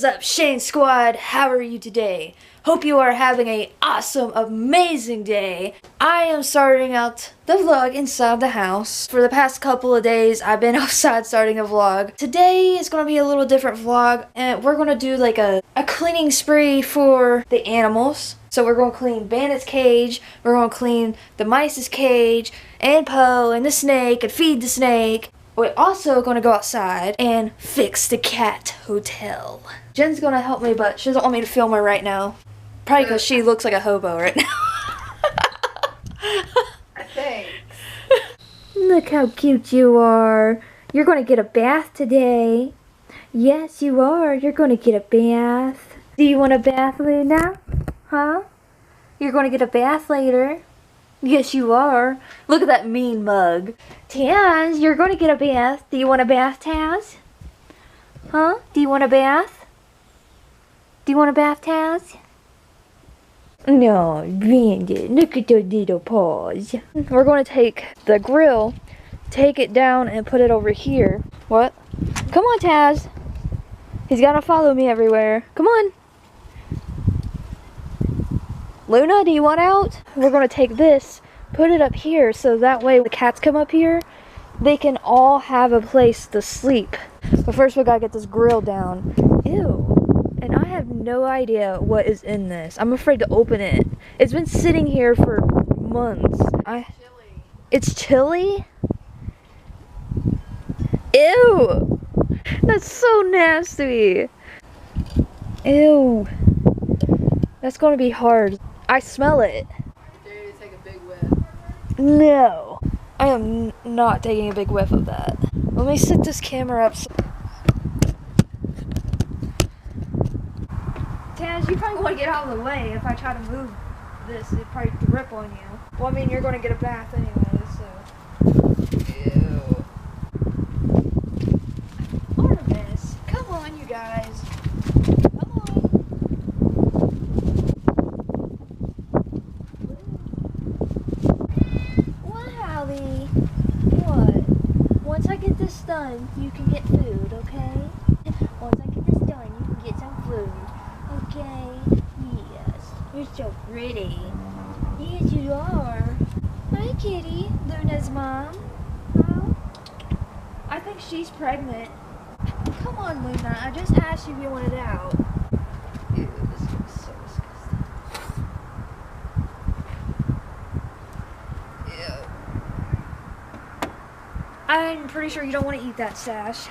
up, Shane Squad? How are you today? Hope you are having an awesome, amazing day. I am starting out the vlog inside the house. For the past couple of days, I've been outside starting a vlog. Today is going to be a little different vlog, and we're going to do like a cleaning spree for the animals. So we're going to clean Bandit's cage, we're going to clean the mice's cage, and Poe, and the snake, and feed the snake. We're also going to go outside and fix the cat hotel. Jen's going to help me, but she doesn't want me to film her right now. Probably because she looks like a hobo right now. Thanks. Look how cute you are. You're going to get a bath today. Yes, you are. You're going to get a bath. Do you want a bath, Luna? Huh? You're going to get a bath later. Yes, you are. Look at that mean mug. Taz, you're going to get a bath. Do you want a bath, Taz? Huh? Do you want a bath? Do you want a bath, Taz? No, Bandit, look at those little paws. We're going to take the grill, take it down, and put it over here. What? Come on, Taz. He's got to follow me everywhere. Come on. Luna, do you want out? We're going to take this, put it up here, so that way when the cats come up here, they can all have a place to sleep. But first we got to get this grill down. Ew. And I have no idea what is in this. I'm afraid to open it. It's been sitting here for months. Chili. It's chili? Ew! That's so nasty. Ew. That's gonna be hard. I smell it. Dare you to take a big whiff? No. I am not taking a big whiff of that. Let me set this camera up. Taz, you probably want to get out of the way. If I try to move this, it'd probably drip on you. Well, I mean, you're going to get a bath anyway, so. Ew. Artemis, come on, you guys. Come on. What, Hallie? What? Once I get this done, you can get food, okay? Once I get this done, you can get some food. Okay, yes, you're so pretty. Yes, you are. Hi, kitty. Luna's mom. Huh? I think she's pregnant. Come on, Luna. I just asked you if you wanted out. Ew, this looks so disgusting. Ew. I'm pretty sure you don't want to eat that, Sash.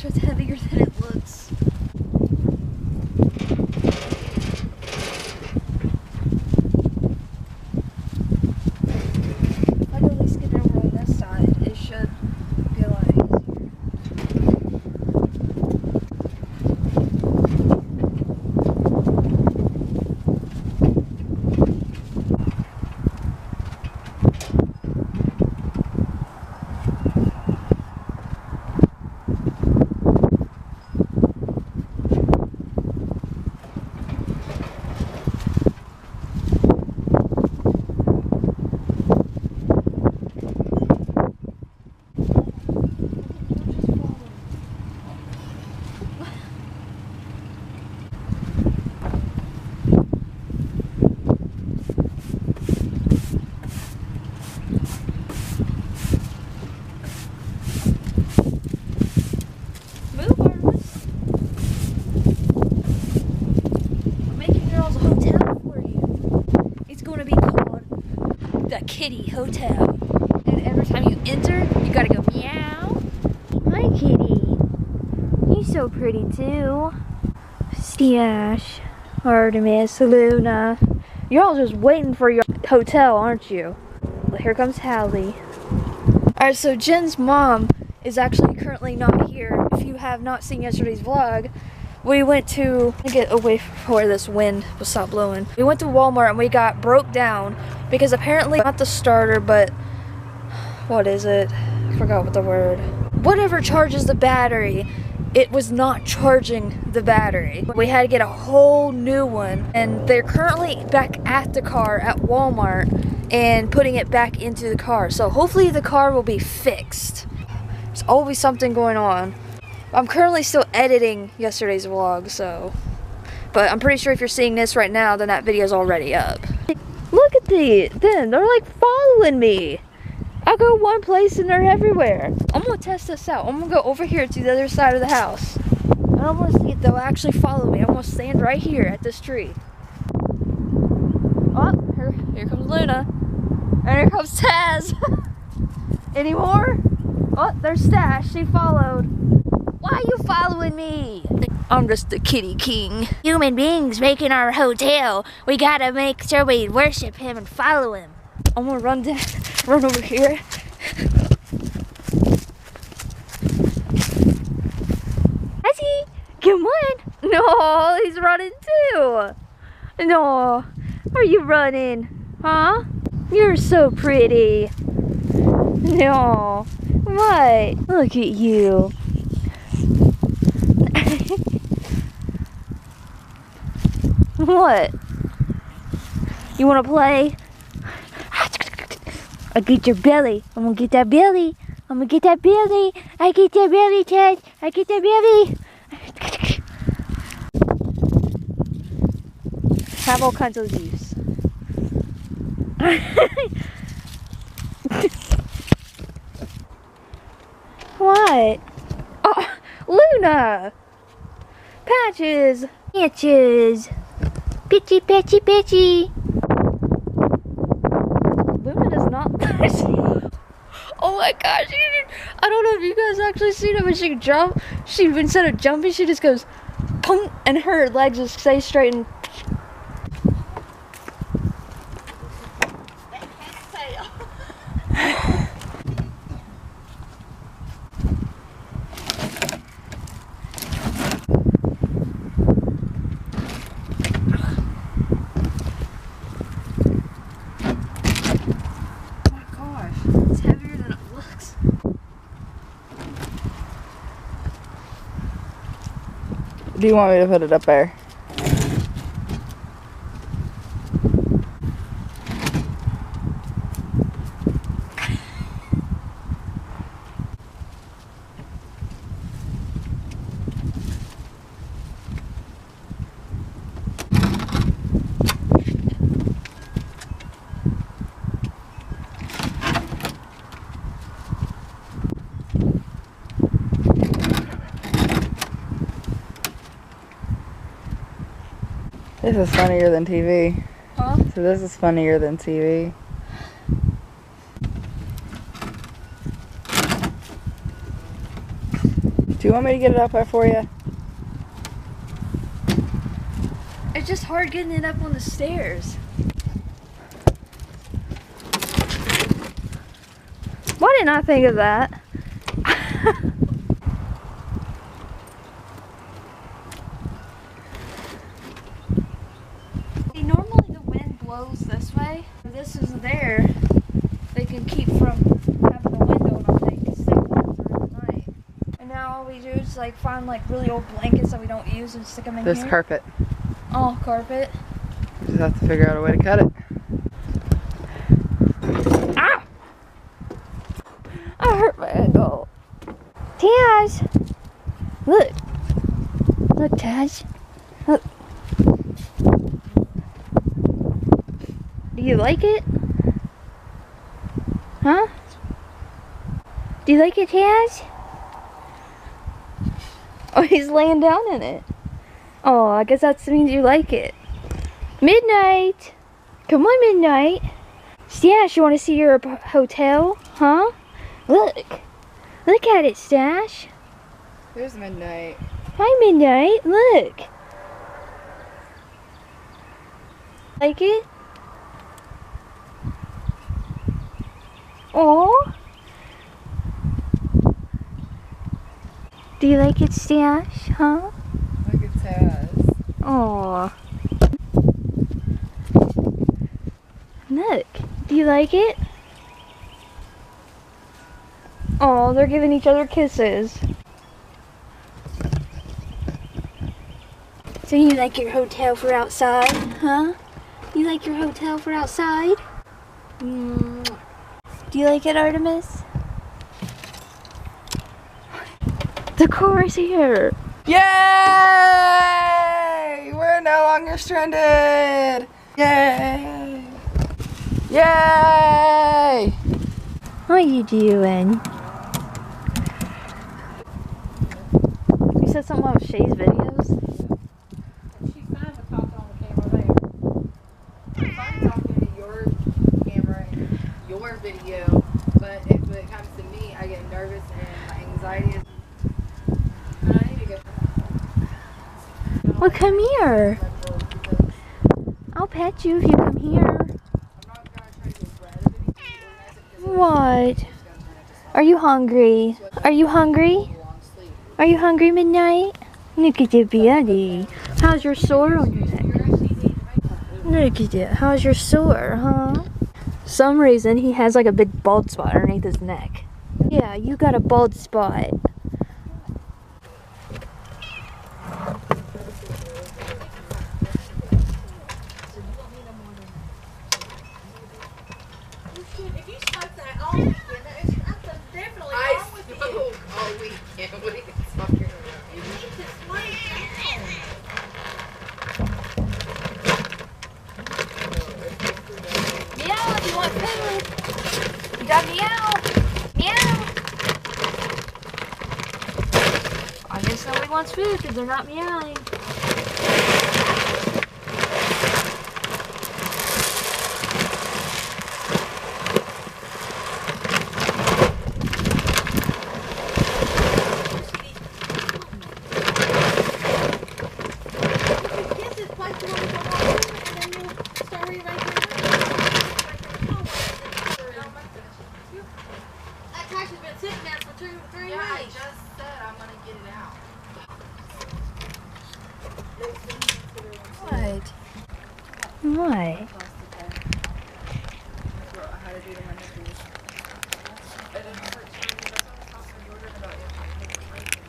It's heavier than it looks. If I go at least get over on this side, it should be a lot easier. The Kitty Hotel. And every time you enter, you gotta go meow. Hi, Kitty. You're so pretty too. Stash, Artemis, Luna. You're all just waiting for your hotel, aren't you? Well, here comes Hallie. Alright, so Jen's mom is actually currently not here. If you have not seen yesterday's vlog, we went to get away from where this wind will stop blowing. We went to Walmart and we got broke down because apparently not the starter, but what is it? I forgot what the word. Whatever charges the battery, it was not charging the battery. We had to get a whole new one, and they're currently back at the car at Walmart and putting it back into the car. So hopefully the car will be fixed. There's always something going on. I'm currently still editing yesterday's vlog, so. But I'm pretty sure if you're seeing this right now, then that video's already up. Look at these, they're like following me. I go one place and they're everywhere. I'm gonna test this out. I'm gonna go over here to the other side of the house. And I'm gonna see if they'll actually follow me. I'm gonna stand right here at this tree. Oh, here comes Luna. And here comes Taz. Any more? Oh, there's Stash. She followed. Why are you following me? I'm just the kitty king. Human beings making our hotel. We gotta make sure we worship him and follow him. I'm gonna run over here. Izzy, come on. No, he's running too. No, are you running? Huh? You're so pretty. No, what? Look at you. What? You wanna play? I get your belly. I'm gonna get that belly. I'm gonna get that belly. I get that belly, Ted. I get that belly. Have all kinds of leaves. What? Oh, Luna! Patches! Patches! Pitchy, pitchy, pitchy! Luna does not. Oh my gosh! I don't know if you guys actually seen it, but she can jump. She, instead of jumping, she just goes, pum, and her legs just stay straight and. Do you want me to put it up there? This is funnier than TV. Huh? So this is funnier than TV. Do you want me to get it up there for you? It's just hard getting it up on the stairs. Why didn't I think of that? Normally the wind blows this way. If this is there, they can keep from having the window and all they can stay warm through the night. And now all we do is like find like really old blankets that we don't use and stick them in This here. carpet. Oh, carpet. You just have to figure out a way to cut it. Ah! I hurt my ankle. Taz! Look. Look, Taz. Look. Do you like it? Huh? Do you like it, Taz? Oh, he's laying down in it. Oh, I guess that means you like it. Midnight! Come on, Midnight. Stash, you want to see your hotel? Huh? Look. Look at it, Stash. There's Midnight. Hi, Midnight. Look. Like it? Oh. Do you like it, Stash? Huh? Look at Taz. Aw. Look. Do you like it? Oh, they're giving each other kisses. So you like your hotel for outside, huh? You like your hotel for outside? Do you like it, Artemis? The car is here. Yay! We're no longer stranded. Yay! Yay! What are you doing? You said something about Shay's videos? She's fine with talking on the camera there. She's fine talking to your camera and your video, but if it comes to me, I get nervous and my anxiety is. I need to go. Well, come here. I'll pet you if you come here. I'm not gonna try to get rid of anything. What? Are you hungry? Are you hungry? Are you hungry, Midnight? Look at your beauty. How's your sore on your neck? Look at it. How's your sore, huh? Some reason he has like a big bald spot underneath his neck. Yeah, you got a bald spot. If you smoke that all weekend, there's something definitely wrong with you. all weekend. What are you talking about? You need to slow down. Meow if you want food. You got meow. Meow. I guess nobody wants food because they're not meowing. This is place you want to go on to, and then you'll start rearranging that trash has been sitting there for 3 Yeah, I weeks. just said I'm gonna get it out. What? What? How to do the money.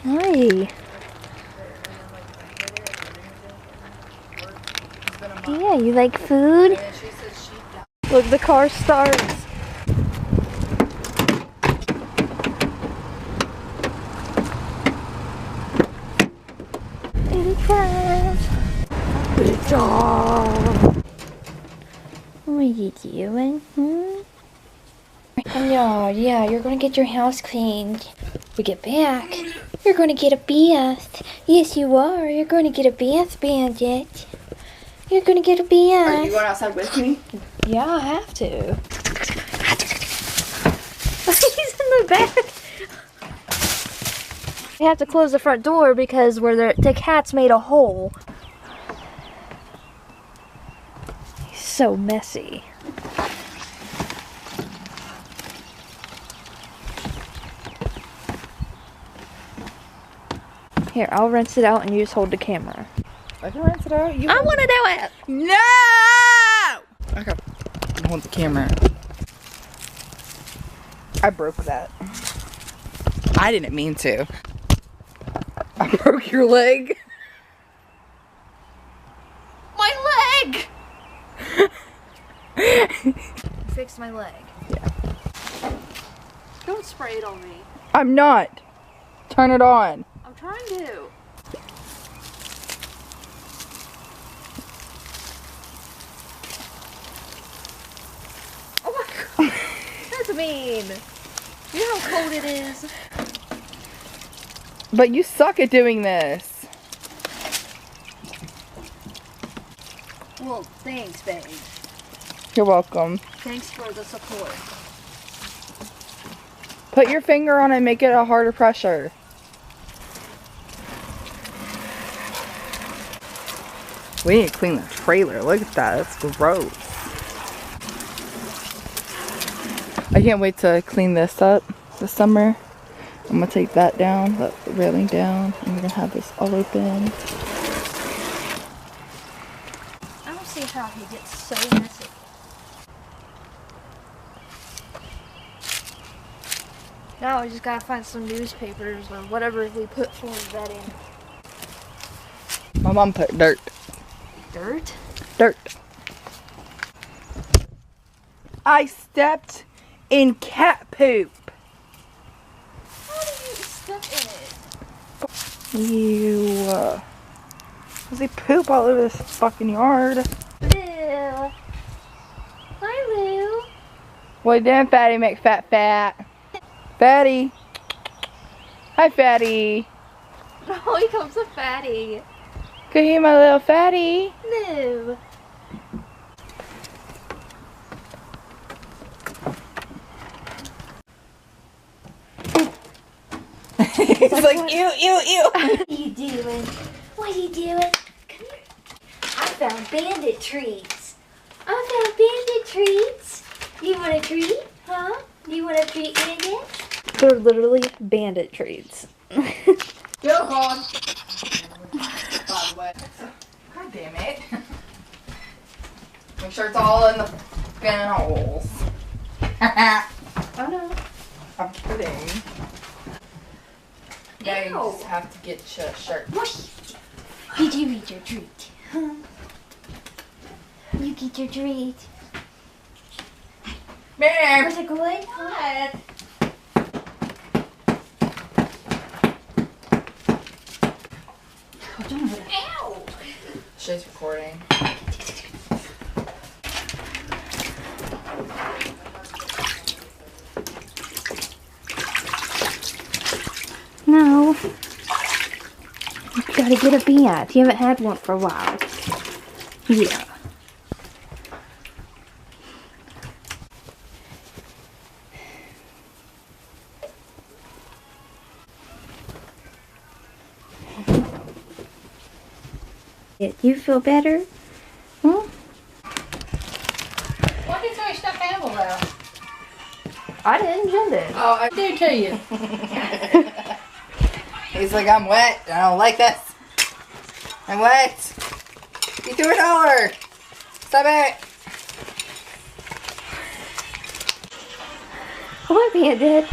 Hi. Yeah, you like food? And she said she died. Look, the car starts. It drives. Good job. What are you doing? Yeah, you're gonna get your house cleaned. We get back. You're gonna get a bath. Yes, you are. You're gonna get a bath, Bandit. You're gonna get a bath. Are you going outside with me? Yeah, I have to. He's in the back. We have to close the front door because where the cat's made a hole. He's so messy. Here, I'll rinse it out and you just hold the camera. I can rinse it out. You I want to do it. No! Okay. Hold the camera. I broke that. I didn't mean to. I broke your leg. My leg! Fix my leg. Yeah. Don't spray it on me. I'm not. Turn it on. I'm trying to. Oh my god. That's mean. You know how cold it is. But you suck at doing this. Well, thanks, babe. You're welcome. Thanks for the support. Put your finger on it and make it a harder pressure. We need to clean the trailer. Look at that. That's gross. I can't wait to clean this up this summer. I'm gonna take that down, the railing down, and we're gonna have this all open. I don't see how he gets so messy. Now we just gotta find some newspapers or whatever we put for vetting. My mom put dirt. Dirt? Dirt. I stepped in cat poop. How did you step in it? Ew. They poop all over this fucking yard. Lou. Hi, Lou. Well, then Fatty McFat. Fatty. Hi, Fatty. Oh, he comes a fatty. Go here, my little fatty. Lou. He's like, ew, ew, ew. What are you doing? What are you doing? Come here. I found bandit treats. I found bandit treats. You want a treat? Huh? You want a treat, bandit? They're literally bandit treats. Go on. By the way. God damn it. Make sure it's all in the fucking holes. Oh no. I'm kidding. Yeah, you just have to get your shirt. Did you eat your treat? Huh? You get your treat. Man. Was it good? What? Oh, don't worry. Ow! She's recording. No. You gotta get a bath. You haven't had one for a while. Yeah. You feel better? Hmm? What did you stuffed animal though? I didn't intend it. Oh, I Do to you. He's like, I'm wet. I don't like this. I'm wet. You threw it over. Stop it. What, Bandit?